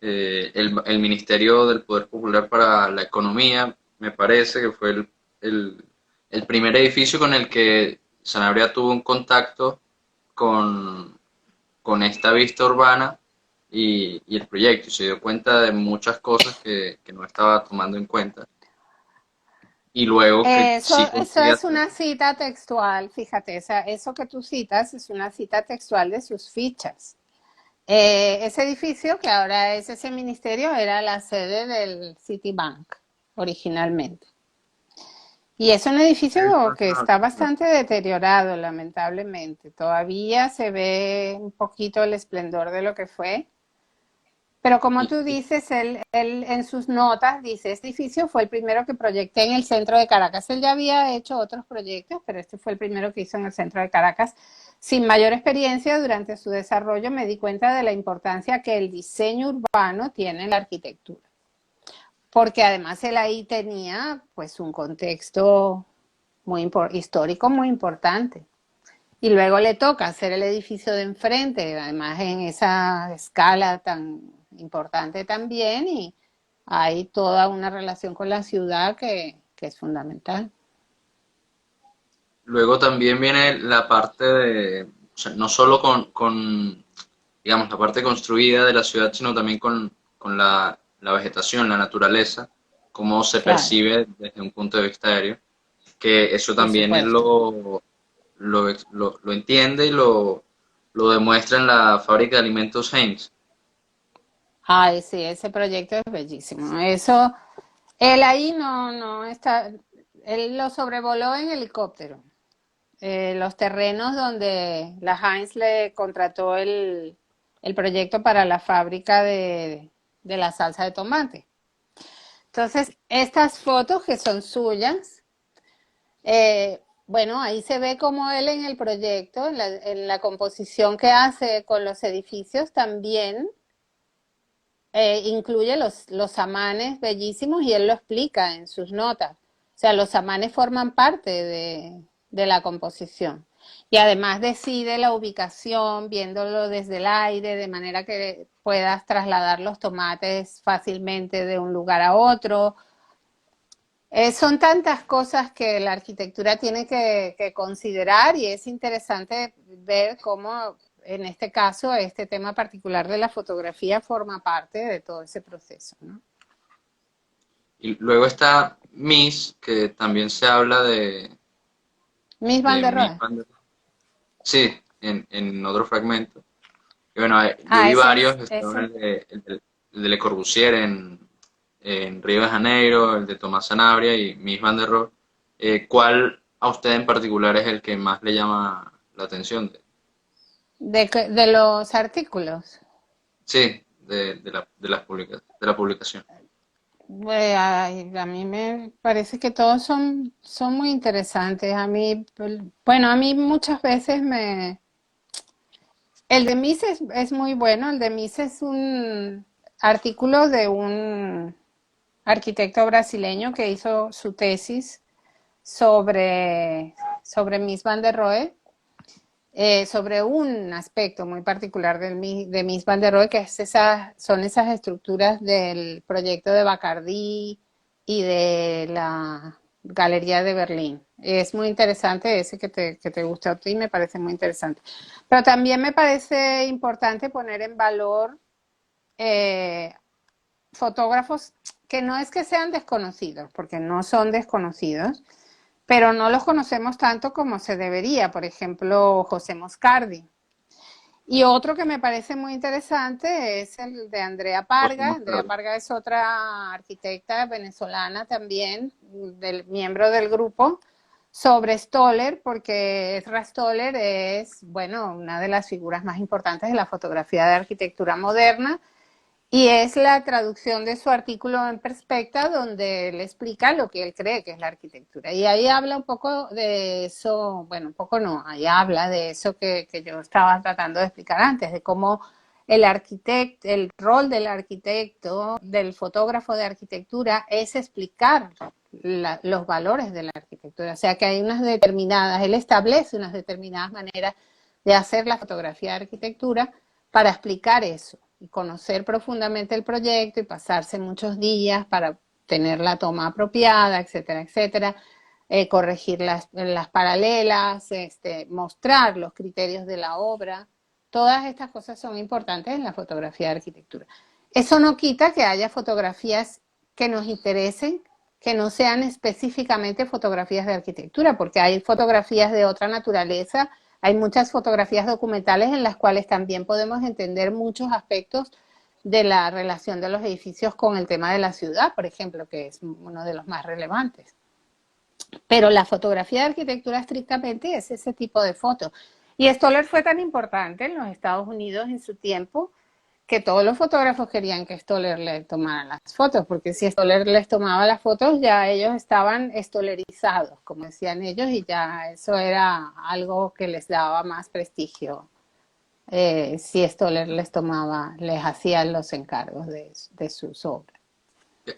el Ministerio del Poder Popular para la Economía, me parece que fue el, el primer edificio con el que Sanabria tuvo un contacto con, con esta vista urbana y el proyecto, y se dio cuenta de muchas cosas que no estaba tomando en cuenta. Y luego que sí Eso consigue es hacer. una cita textual, fíjate, eso que tú citas es una cita textual de sus fichas. Ese edificio, que ahora es ese ministerio, era la sede del Citibank originalmente. Y es un edificio que está bastante deteriorado, lamentablemente. Todavía se ve un poquito el esplendor de lo que fue. Pero como Y, tú dices, él en sus notas dice, este edificio fue el primero que proyecté en el centro de Caracas. Él ya había hecho otros proyectos, pero este fue el primero que hizo en el centro de Caracas. Sin mayor experiencia, durante su desarrollo me di cuenta de la importancia que el diseño urbano tiene en la arquitectura. Porque además él ahí tenía pues un contexto histórico muy importante. Y luego le toca hacer el edificio de enfrente, además en esa escala tan importante también, y hay toda una relación con la ciudad que es fundamental. luego también viene la parte de, o sea, no solo digamos, la parte construida de la ciudad, sino también con la vegetación, la naturaleza, cómo se Claro, percibe desde un punto de vista aéreo, que eso por también él supuesto. lo entiende y lo demuestra en la fábrica de alimentos Heinz. Ay, sí, ese proyecto es bellísimo. Eso, él ahí no está, él lo sobrevoló en helicóptero. Los terrenos donde la Heinz le contrató el proyecto para la fábrica de la salsa de tomate. Entonces, estas fotos que son suyas, bueno, ahí se ve como él en el proyecto, en la composición que hace con los edificios, también incluye los samanes bellísimos y él lo explica en sus notas. O sea, los samanes forman parte de la composición. Y además decide la ubicación viéndolo desde el aire, de manera que puedas trasladar los tomates fácilmente de un lugar a otro. Son tantas cosas que la arquitectura tiene que considerar y es interesante ver cómo, en este caso, este tema particular de la fotografía forma parte de todo ese proceso, ¿no? Y luego está Miss, que también se habla Mies van de der Miss Rohe. Van der. Sí, en otro fragmento. Y bueno, yo Ah, vi ese varios, es, estaban ese. el de Le Corbusier en Río de Janeiro, el de Tomás Sanabria y Mies van der Rohe. ¿Cuál a usted en particular es el que más le llama la atención? De los artículos. Sí, de la publicación. Ay, a mí me parece que todos son muy interesantes. A mí, bueno, a mí muchas veces el de Mises es muy bueno. El de Mises es un artículo de un arquitecto brasileño que hizo su tesis sobre Mies van der Rohe, sobre un aspecto muy particular de Mies van der Rohe, que es son esas estructuras del proyecto de Bacardí y de la Galería de Berlín. Es muy interesante ese que te gusta a ti, me parece muy interesante. Pero también me parece importante poner en valor eh, fotógrafos que no es que sean desconocidos, porque no son desconocidos, pero no los conocemos tanto como se debería. Por ejemplo, José Moscardi. Y otro que me parece muy interesante es el de Andrea José Parga. Andrea Moscardo. Parga es otra arquitecta venezolana también, miembro del grupo, sobre Stoller, porque Ezra Stoller es, bueno, una de las figuras más importantes de la fotografía de arquitectura moderna y es la traducción de su artículo en Perspecta, donde él explica lo que él cree que es la arquitectura. Y ahí habla un poco de eso, bueno, un poco no, ahí habla de eso que yo estaba tratando de explicar antes, de cómo el arquitecto, el rol del arquitecto, del fotógrafo de arquitectura, es explicar los valores de la arquitectura. O sea que hay unas determinadas, él establece unas determinadas maneras de hacer la fotografía de arquitectura para explicar eso. y conocer profundamente el proyecto y pasarse muchos días para tener la toma apropiada, etcétera, etcétera, corregir las paralelas, mostrar los criterios de la obra. Todas estas cosas son importantes en la fotografía de arquitectura. Eso no quita que haya fotografías que nos interesen, que no sean específicamente fotografías de arquitectura, porque hay fotografías de otra naturaleza, hay muchas fotografías documentales en las cuales también podemos entender muchos aspectos de la relación de los edificios con el tema de la ciudad, por ejemplo, que es uno de los más relevantes. Pero la fotografía de arquitectura estrictamente es ese tipo de foto. Y Stoller fue tan importante en los Estados Unidos en su tiempo que todos los fotógrafos querían que Stoller le tomara las fotos, porque si Stoller les tomaba las fotos ya ellos estaban stolerizados, como decían ellos, y ya eso era algo que les daba más prestigio. Si Stoller les tomaba, les hacía los encargos de sus obras.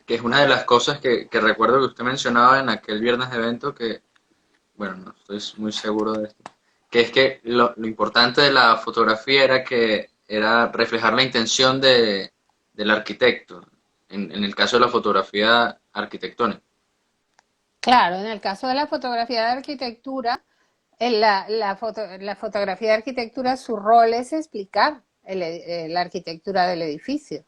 Que es una de las cosas que recuerdo que usted mencionaba en aquel viernes de evento que, bueno, no estoy muy seguro de esto, que es que lo importante de la fotografía era que era reflejar la intención del arquitecto, en el caso de la fotografía arquitectónica. Claro, en el caso de la fotografía de arquitectura, la fotografía de arquitectura, su rol es explicar la arquitectura del edificio.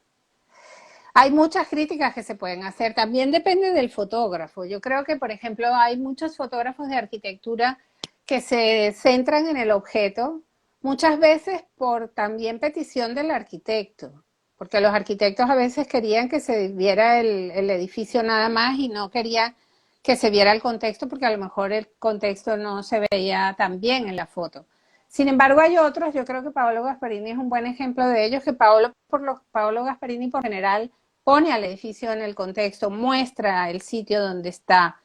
Hay muchas críticas que se pueden hacer, también depende del fotógrafo. Yo creo que, por ejemplo, hay muchos fotógrafos de arquitectura que se centran en el objeto, muchas veces por también petición del arquitecto, porque los arquitectos a veces querían que se viera el edificio nada más y no querían que se viera el contexto, porque a lo mejor el contexto no se veía tan bien en la foto. Sin embargo, hay otros, yo creo que Paolo Gasparini es un buen ejemplo de ellos, que Paolo Gasparini por general pone al edificio en el contexto, muestra el sitio donde está.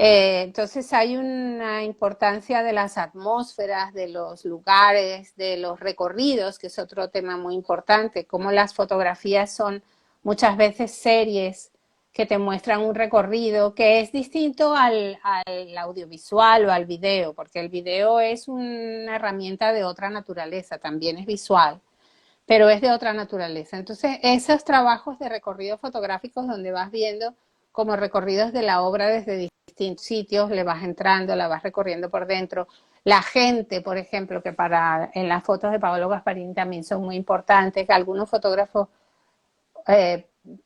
Entonces hay una importancia de las atmósferas, de los lugares, de los recorridos, que es otro tema muy importante, como las fotografías son muchas veces series que te muestran un recorrido que es distinto al audiovisual o al video, porque el video es una herramienta de otra naturaleza, también es visual, pero es de otra naturaleza. Entonces, esos trabajos de recorridos fotográficos donde vas viendo como recorridos de la obra desde distintos sitios, le vas entrando, la vas recorriendo por dentro. La gente, por ejemplo, que en las fotos de Paolo Gasparini también son muy importantes, que algunos fotógrafos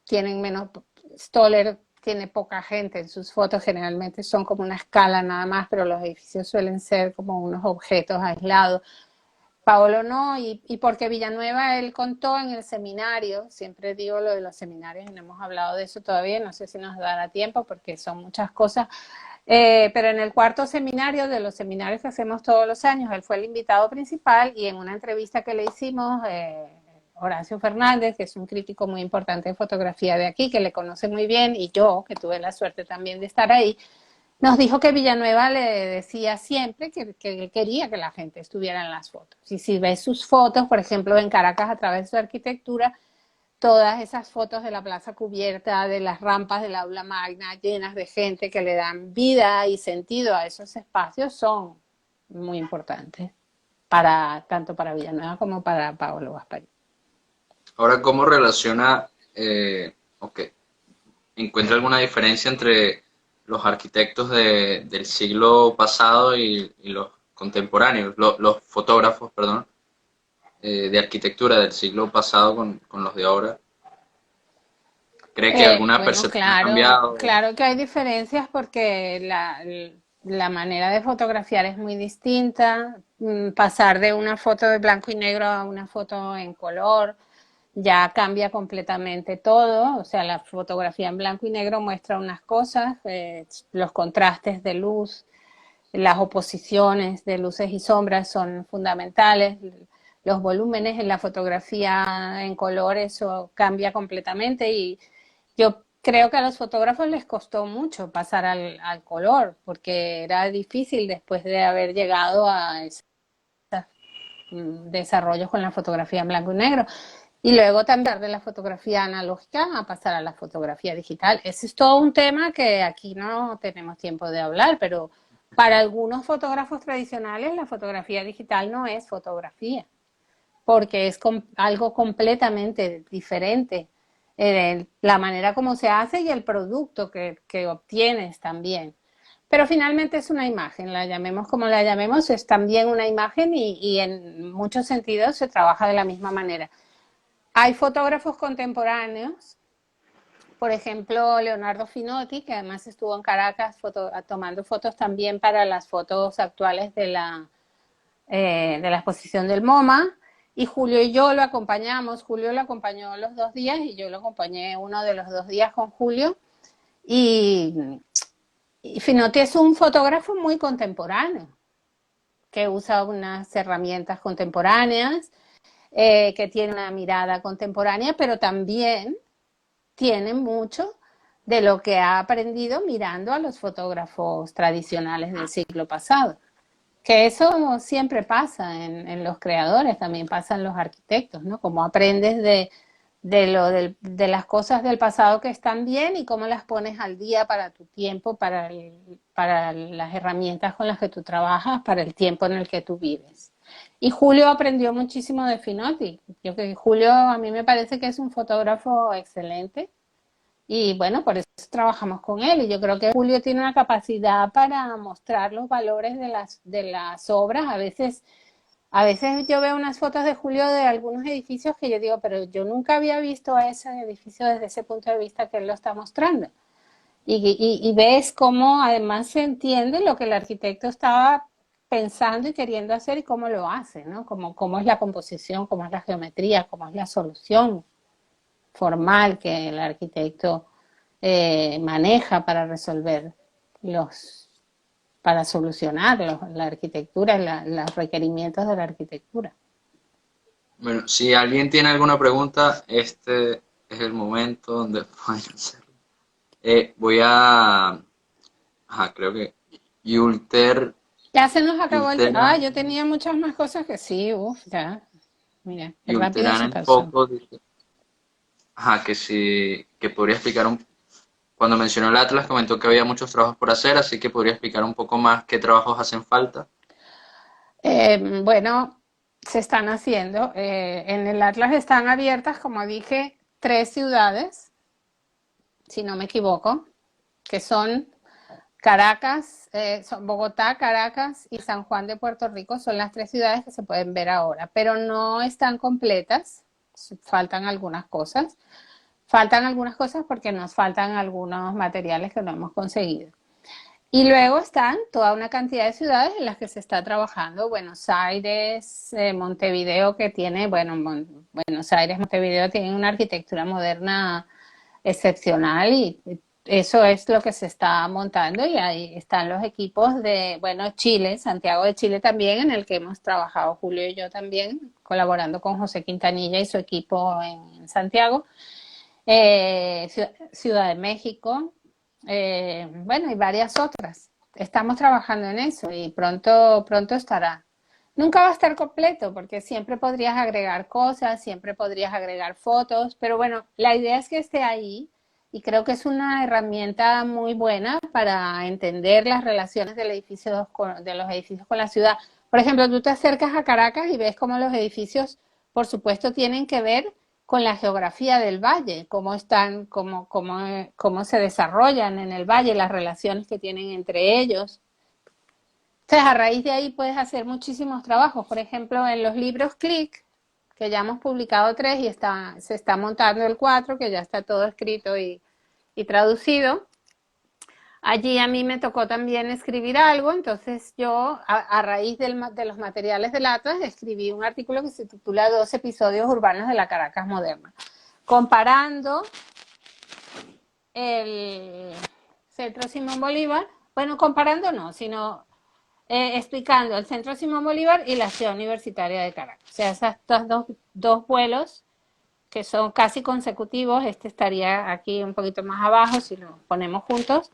tienen menos. Stoller tiene poca gente en sus fotos, generalmente son como una escala nada más, pero los edificios suelen ser como unos objetos aislados. Paolo no, y porque Villanueva él contó en el seminario, siempre digo lo de los seminarios y no hemos hablado de eso todavía, no sé si nos dará tiempo porque son muchas cosas, pero en el cuarto seminario de los seminarios que hacemos todos los años, él fue el invitado principal y en una entrevista que le hicimos, Horacio Fernández, que es un crítico muy importante de fotografía de aquí, que le conoce muy bien, y yo, que tuve la suerte también de estar ahí, nos dijo que Villanueva le decía siempre que él quería que la gente estuviera en las fotos. Y si ves sus fotos, por ejemplo, en Caracas a través de su arquitectura, todas esas fotos de la plaza cubierta, de las rampas del aula magna llenas de gente que le dan vida y sentido a esos espacios son muy importantes, tanto para Villanueva como para Paolo Gasparini. Ahora, ¿cómo relaciona, ok, encuentra alguna diferencia entre los arquitectos del siglo pasado y los contemporáneos, los fotógrafos, perdón, de arquitectura del siglo pasado con los de ahora? ¿Cree que alguna Bueno, percepción ha claro, cambiado? claro que hay diferencias porque la manera de fotografiar es muy distinta. Pasar de una foto de blanco y negro a una foto en color ya cambia completamente todo. O sea, la fotografía en blanco y negro muestra unas cosas, los contrastes de luz, las oposiciones de luces y sombras son fundamentales. Los volúmenes en la fotografía en color, eso cambia completamente y yo creo que a los fotógrafos les costó mucho pasar al color, porque era difícil después de haber llegado a esos desarrollos con la fotografía en blanco y negro. Y luego también de la fotografía analógica a pasar a la fotografía digital. Ese es todo un tema que aquí no tenemos tiempo de hablar, pero para algunos fotógrafos tradicionales la fotografía digital no es fotografía. porque es algo completamente diferente. La manera como se hace y el producto que obtienes también. Pero finalmente es una imagen, la llamemos como la llamemos, es también una imagen y en muchos sentidos se trabaja de la misma manera. Hay fotógrafos contemporáneos, por ejemplo, Leonardo Finotti, que además estuvo en Caracas tomando fotos también para las fotos actuales de la exposición del MoMA, y Julio y yo lo acompañamos. Julio lo acompañó los 2 días y yo lo acompañé uno de los 2 días con Julio. Y Finotti es un fotógrafo muy contemporáneo, que usa unas herramientas contemporáneas, que tiene una mirada contemporánea, pero también tiene mucho de lo que ha aprendido mirando a los fotógrafos tradicionales del siglo pasado. Que eso siempre pasa en los creadores, también pasa en los arquitectos, ¿no? Cómo aprendes de las cosas del pasado que están bien y cómo las pones al día para tu tiempo, para las herramientas con las que tú trabajas, para el tiempo en el que tú vives. Y Julio aprendió muchísimo de Finotti. Yo que Julio a mí me parece que es un fotógrafo excelente y bueno, por eso trabajamos con él. Y yo creo que Julio tiene una capacidad para mostrar los valores de las obras. A veces yo veo unas fotos de Julio de algunos edificios que yo digo, pero yo nunca había visto ese edificio desde ese punto de vista que él lo está mostrando. Y ves cómo además se entiende lo que el arquitecto estaba pensando y queriendo hacer y cómo lo hace, ¿no? Cómo es la composición, cómo es la geometría, cómo es la solución formal que el arquitecto maneja para resolver para solucionar la arquitectura, los requerimientos de la arquitectura. Bueno, si alguien tiene alguna pregunta, este es el momento donde pueden hacerlo. Voy a... Ajá, creo que Yulter, Ya se nos acabó el... Yulterana, yo tenía muchas más cosas que sí, ya. Mira, qué rápido Yulterana se en pasó. poco dice, ajá, que sí, que podría explicar cuando mencionó el Atlas comentó que había muchos trabajos por hacer, así que podría explicar un poco más qué trabajos hacen falta. Bueno, se están haciendo. En el Atlas están abiertas, como dije, 3 ciudades, si no me equivoco, que son Caracas, son Bogotá, Caracas y San Juan de Puerto Rico. Son las 3 ciudades que se pueden ver ahora, pero no están completas. Faltan algunas cosas. Faltan algunas cosas porque nos faltan algunos materiales que no hemos conseguido. Y luego están toda una cantidad de ciudades en las que se está trabajando. Buenos Aires, Montevideo, que tiene, bueno, Buenos Aires, Montevideo tienen una arquitectura moderna excepcional y eso es lo que se está montando y ahí están los equipos de, bueno, Chile, Santiago de Chile también, en el que hemos trabajado Julio y yo también, colaborando con José Quintanilla y su equipo en Santiago. Ciudad de México, bueno, y varias otras. Estamos trabajando en eso y pronto, pronto estará. Nunca va a estar completo porque siempre podrías agregar cosas, siempre podrías agregar fotos, pero bueno, la idea es que esté ahí y creo que es una herramienta muy buena para entender las relaciones de los edificios con la ciudad. Por ejemplo, tú te acercas a Caracas y ves cómo los edificios, por supuesto, tienen que ver con la geografía del valle, cómo están, cómo se desarrollan en el valle, las relaciones que tienen entre ellos. Entonces, a raíz de ahí puedes hacer muchísimos trabajos. Por ejemplo, en los libros Click, que ya hemos publicado 3 y se está montando el 4, que ya está todo escrito y traducido. Allí a mí me tocó también escribir algo, entonces yo, a raíz de los materiales del Atlas, escribí un artículo que se titula 2 episodios urbanos de la Caracas moderna, comparando el Centro Simón Bolívar, bueno, comparando no, sino explicando el Centro Simón Bolívar y la Ciudad Universitaria de Caracas. O sea, estos dos vuelos que son casi consecutivos, este estaría aquí un poquito más abajo si lo ponemos juntos,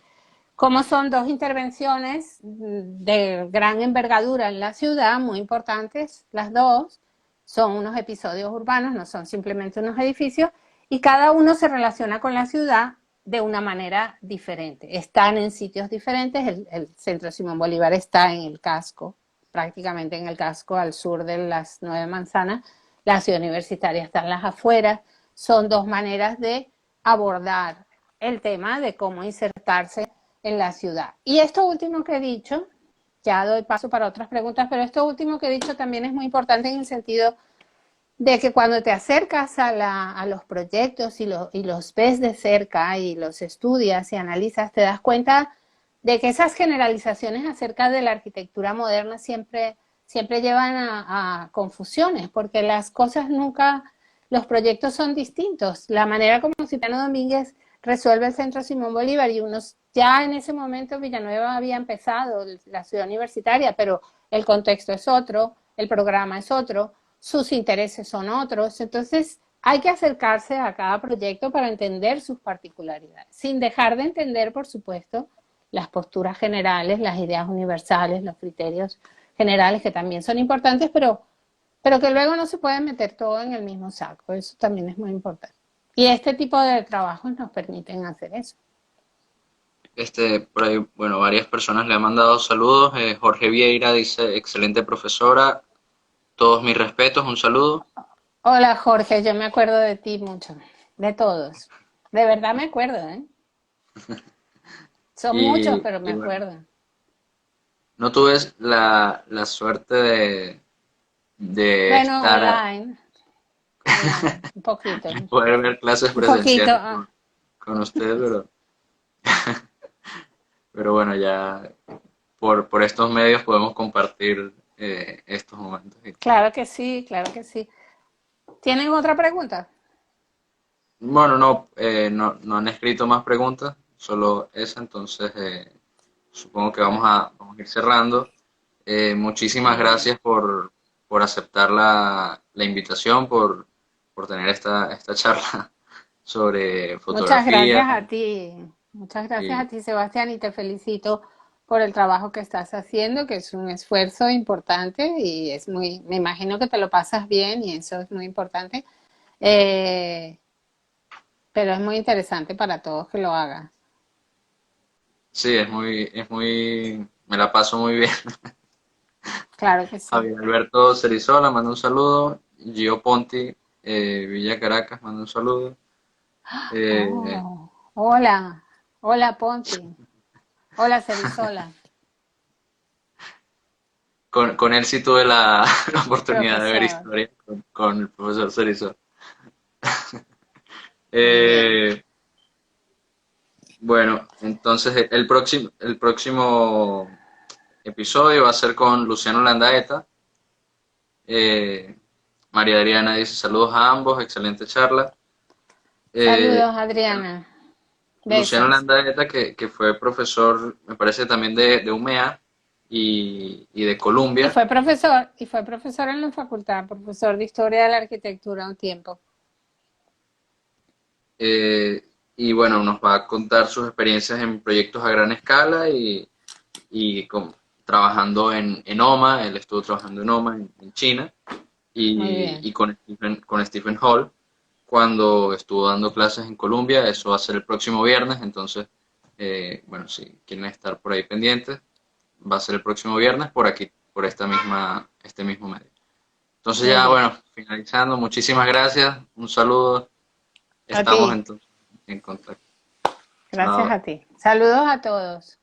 como son 2 intervenciones de gran envergadura en la ciudad, muy importantes las dos, son unos episodios urbanos, no son simplemente unos edificios, y cada uno se relaciona con la ciudad de una manera diferente. Están en sitios diferentes, el Centro Simón Bolívar está en el casco, prácticamente en el casco al sur de las 9 manzanas, la ciudad universitaria está en las afueras. Son dos maneras de abordar el tema de cómo insertarse en la ciudad. Y esto último que he dicho, ya doy paso para otras preguntas, pero esto último que he dicho también es muy importante en el sentido de que cuando te acercas a los proyectos y los ves de cerca y los estudias y analizas, te das cuenta de que esas generalizaciones acerca de la arquitectura moderna siempre llevan a confusiones, porque las cosas nunca, los proyectos son distintos. La manera como Cipriano Domínguez resuelve el Centro Simón Bolívar y unos, ya en ese momento Villanueva había empezado la ciudad universitaria, pero el contexto es otro, el programa es otro, sus intereses son otros, entonces hay que acercarse a cada proyecto para entender sus particularidades, sin dejar de entender, por supuesto, las posturas generales, las ideas universales, los criterios generales que también son importantes, pero que luego no se puede meter todo en el mismo saco, eso también es muy importante. Y este tipo de trabajos nos permiten hacer eso. Por ahí, bueno, varias personas le han mandado saludos. Jorge Vieira dice, excelente profesora, todos mis respetos, un saludo. Hola Jorge, yo me acuerdo de ti mucho, de todos. De verdad me acuerdo, ¿eh? Son muchos, pero me Y bueno, acuerdo. no tuve la suerte de Bueno, estar, online, un poquito, de poder ver clases un poquito. presenciales con usted, pero bueno, ya por estos medios podemos compartir estos momentos. Claro que sí, claro que sí. ¿Tienen otra pregunta? Bueno, no han escrito más preguntas, solo esa, entonces supongo que vamos a ir cerrando. Muchísimas Muy bien. gracias por aceptar la invitación, por tener esta charla sobre Muchas fotografía. gracias a ti. Muchas gracias Y a ti, Sebastián, y te felicito por el trabajo que estás haciendo, que es un esfuerzo importante y es muy, me imagino que te lo pasas bien y eso es muy importante. Eh, pero es muy interesante para todos que lo hagan. sí, me la paso muy bien. Claro que sí. Javier Alberto Cerizola, manda un saludo. Gio Ponti, Villa Caracas, manda un saludo. Eh, Oh, hola, hola Ponti, hola Cerizola, con él sí tuve la oportunidad de ver profesor. historia con el profesor Cerizola. Muy bien. Eh, bueno, entonces el próximo episodio va a ser con Luciano Landaeta. Eh, María Adriana dice saludos a ambos, excelente charla. Eh, Saludos, Adriana. Luciano Besos. Landaeta, que fue profesor, me parece también de UMEA y de Columbia. Y fue profesor en la facultad, profesor de Historia de la Arquitectura un tiempo. eh, y bueno, nos va a contar sus experiencias en proyectos a gran escala y trabajando en OMA, él estuvo trabajando en OMA en China Muy bien. y con Stephen Hall cuando estuvo dando clases en Colombia, eso va a ser el próximo viernes, entonces, bueno, si quieren estar por ahí pendientes, va a ser el próximo viernes por aquí, por este mismo medio. Entonces Muy ya, bien. bueno, finalizando, muchísimas gracias, un saludo, A ti. estamos entonces en contacto. Gracias Chao. a ti. Saludos a todos.